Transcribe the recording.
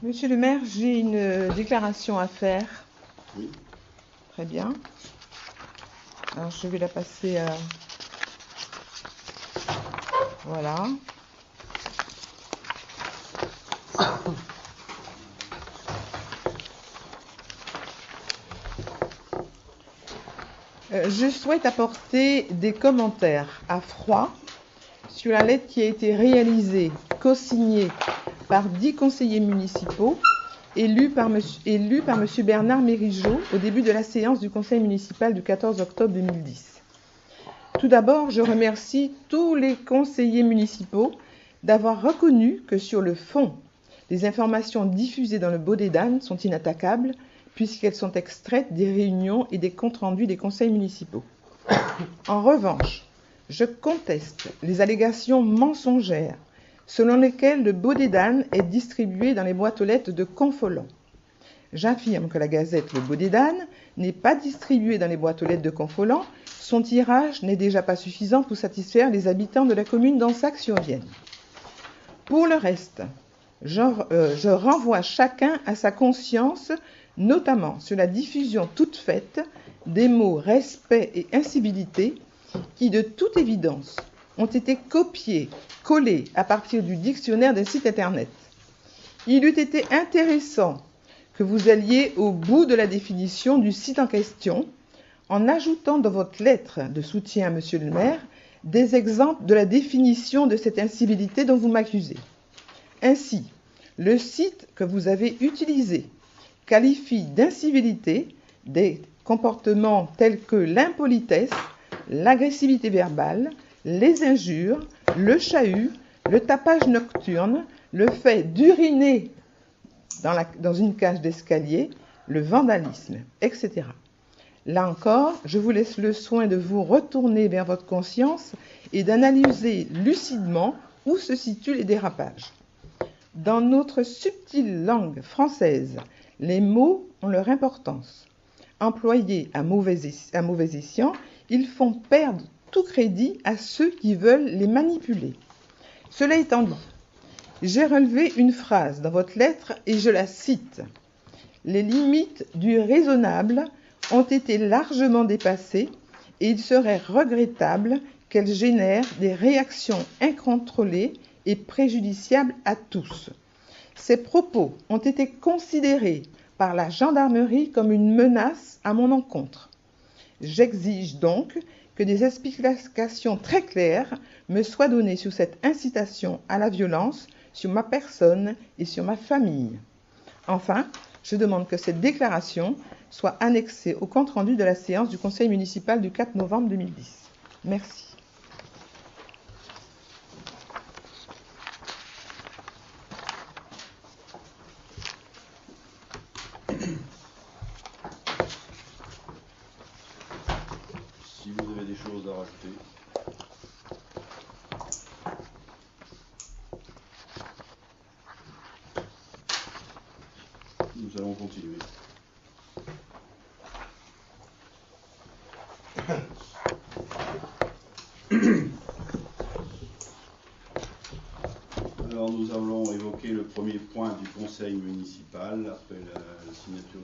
Monsieur le maire, j'ai une déclaration à faire. Oui. Très bien. Alors, je vais la passer à... Voilà. Je souhaite apporter des commentaires à froid sur la lettre qui a été réalisée, co-signée par 10 conseillers municipaux, élus par M. Bernard Mérigeau au début de la séance du conseil municipal du 14 octobre 2010. Tout d'abord, je remercie tous les conseillers municipaux d'avoir reconnu que sur le fond, les informations diffusées dans le Baudet d'Anne sont inattaquables puisqu'elles sont extraites des réunions et des comptes rendus des conseils municipaux. En revanche, je conteste les allégations mensongères selon lesquelles le Baudet d'Anne est distribué dans les boîtes aux lettres de Confolens. J'affirme que la gazette Le Baudet d'Anne n'est pas distribuée dans les boîtes aux lettres de Confolens. Son tirage n'est déjà pas suffisant pour satisfaire les habitants de la commune d'Ansac-sur-Vienne. Pour le reste, je renvoie chacun à sa conscience, notamment sur la diffusion toute faite des mots respect et incivilité qui, de toute évidence, ont été copiés, collés à partir du dictionnaire d'un site internet. Il eût été intéressant que vous alliez au bout de la définition du site en question en ajoutant dans votre lettre de soutien à Monsieur le maire des exemples de la définition de cette incivilité dont vous m'accusez. Ainsi, le site que vous avez utilisé qualifie d'incivilité des comportements tels que l'impolitesse, l'agressivité verbale, les injures, le chahut, le tapage nocturne, le fait d'uriner dans une cage d'escalier, le vandalisme, etc. Là encore, je vous laisse le soin de vous retourner vers votre conscience et d'analyser lucidement où se situent les dérapages. Dans notre subtile langue française, les mots ont leur importance. Employés à mauvais escient, ils font perdre tout crédit à ceux qui veulent les manipuler. Cela étant dit, j'ai relevé une phrase dans votre lettre et je la cite. « Les limites du raisonnable ont été largement dépassées et il serait regrettable qu'elles génèrent des réactions incontrôlées et préjudiciables à tous. Ces propos ont été considérés par la gendarmerie comme une menace à mon encontre. J'exige donc que des explications très claires me soient données sur cette incitation à la violence sur ma personne et sur ma famille. Enfin, je demande que cette déclaration soit annexée au compte-rendu de la séance du conseil municipal du 4 novembre 2010. Merci. Si vous avez des choses à rajouter. Nous allons continuer. Alors nous allons évoquer le premier point du conseil municipal après la signature